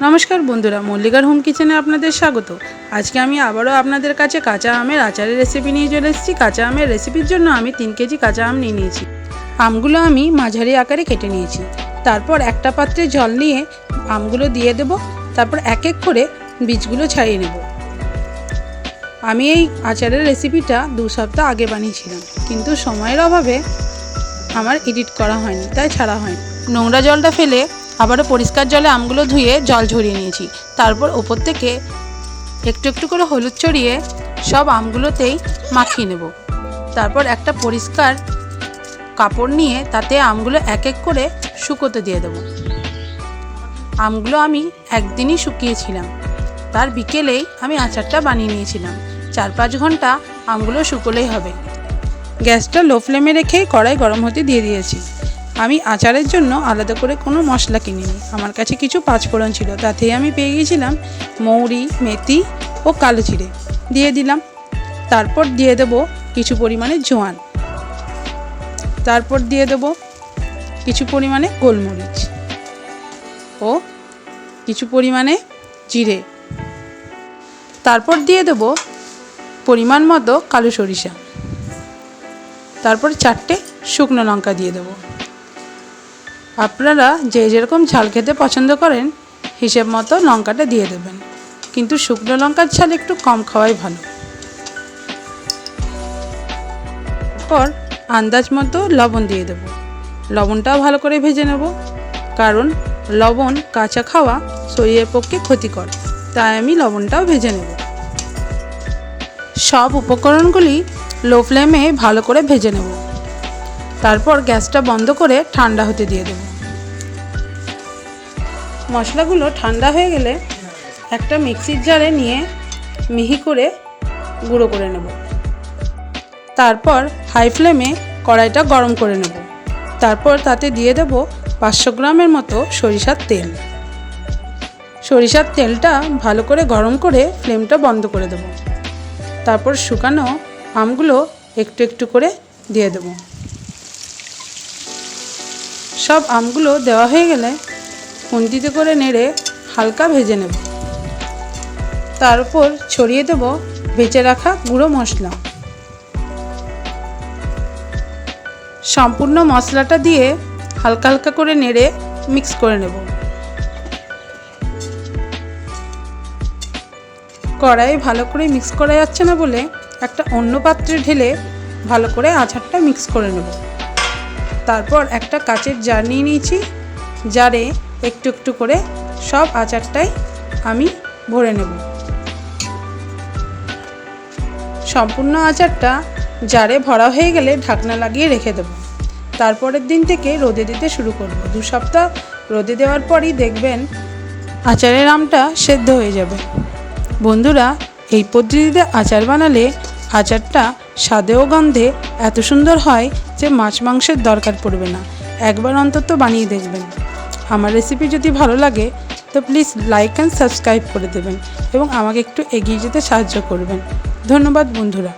নমস্কার বন্ধুরা, মল্লিকার হোম কিচেনে আপনাদের স্বাগত। আজকে আমি আবারও আপনাদের কাছে কাঁচা আমের আচারের রেসিপি নিয়ে চলে এসেছি। কাঁচা আমের রেসিপির জন্য আমি 3 কেজি কাঁচা আম নিয়ে নিয়েছি। আমগুলো আমি মাঝারি আকারে কেটে নিয়েছি। তারপর একটা পাত্রে জল নিয়ে আমগুলো দিয়ে দেব। তারপর এক এক করে বীজগুলো ছাড়িয়ে নেব। আমি এই আচারের রেসিপিটা 2 সপ্তাহ আগে বানিয়েছিলাম, কিন্তু সময়ের অভাবে আমার এডিট করা হয়নি, তাই ছাড়া হয়নি। নোংরা জলটা ফেলে আবারও পরিষ্কার জলে আমগুলো ধুয়ে জল ঝরিয়ে নিয়েছি। তারপর ওপর থেকে একটু একটু করে হলুদ ছড়িয়ে সব আমগুলোতেই মাখিয়ে নেব। তারপর একটা পরিষ্কার কাপড় নিয়ে তাতে আমগুলো এক এক করে শুকোতে দিয়ে দেব। আমগুলো আমি একদিনই শুকিয়েছিলাম, তার বিকেলেই আমি আচারটা বানিয়ে নিয়েছিলাম। 4-5 ঘন্টা আমগুলো শুকোলেই হবে। গ্যাসটা লো ফ্লেমে রেখে কড়াই গরম হতে দিয়ে দিয়েছি। আমি আচারের জন্য আলাদা করে কোনো মশলা কিনিনি। আমার কাছে কিছু পাঁচফোড়ন ছিল, তাতেই আমি পেয়ে গিয়েছিলাম মৌরি, মেথি ও কালো জিরে দিয়ে দিলাম। তারপর দিয়ে দেব কিছু পরিমাণে জোয়ান, তারপর দিয়ে দেব কিছু পরিমাণে গোলমরিচ ও কিছু পরিমাণে জিরে। তারপর দিয়ে দেব পরিমাণ মতো কালো সরিষা। তারপর 4টে শুকনো লঙ্কা দিয়ে দেব। আপনারা যে যেরকম ঝাল খেতে পছন্দ করেন হিসেব মতো লঙ্কাটা দিয়ে দেবেন, কিন্তু শুকনো লঙ্কার ঝাল একটু কম খাওয়াই ভালো। তারপর আন্দাজ মতো লবণ দিয়ে দেব। লবণটাও ভালো করে ভেজে নেব, কারণ লবণ কাঁচা খাওয়া শরীরের পক্ষে ক্ষতিকর, তাই আমি লবণটাও ভেজে নেব। সব উপকরণগুলি লো ফ্লেমে ভালো করে ভেজে নেব। তারপর গ্যাসটা বন্ধ করে ঠান্ডা হতে দিয়ে দেব। মশলাগুলো ঠান্ডা হয়ে গেলে একটা মিক্সির জারে নিয়ে মিহি করে গুঁড়ো করে নেব। তারপর হাই ফ্লেমে কড়াইটা গরম করে নেব। তারপর তাতে দিয়ে দেব 500 গ্রামের মতো সরিষার তেল। সরিষার তেলটা ভালো করে গরম করে ফ্লেমটা বন্ধ করে দেব। তারপর শুকানো আমগুলো একটু একটু করে দিয়ে দেব। সব আমগুলো দেওয়া হয়ে গেলে খুন্তিতে করে নেড়ে হালকা ভেজে নেব। তার উপর ছড়িয়ে দেব ভেজে রাখা গুঁড়ো মশলা। সম্পূর্ণ মশলাটা দিয়ে হালকা হালকা করে নেড়ে মিক্স করে নেব। কড়াই ভালো করে মিক্স করা যাচ্ছে না বলে একটা অন্য পাত্রে ঢেলে ভালো করে আচারটা মিক্স করে নেব। তারপর একটা কাচের জার নিয়ে নিয়েছি। জারে একটু একটু করে সব আচারটাই আমি ভরে নেব। সম্পূর্ণ আচারটা জারে ভরা হয়ে গেলে ঢাকনা লাগিয়ে রেখে দেব। তারপরের দিন থেকে রোদে দিতে শুরু করব। 2 সপ্তাহ রোদে দেওয়ার পরই দেখবেন আচারের আমটা সেদ্ধ হয়ে যাবে। বন্ধুরা, এই পদ্ধতিতে আচার বানালে আচারটা স্বাদে ও গন্ধে এত সুন্দর হয় যে মাছ মাংসের দরকার পড়বে না। একবার অন্তত বানিয়ে দেখবেন। আমার রেসিপি যদি ভালো লাগে তো প্লিজ লাইক অ্যান্ড সাবস্ক্রাইব করে দেবেন এবং আমাকে একটু এগিয়ে যেতে সাহায্য করবেন। ধন্যবাদ বন্ধুরা।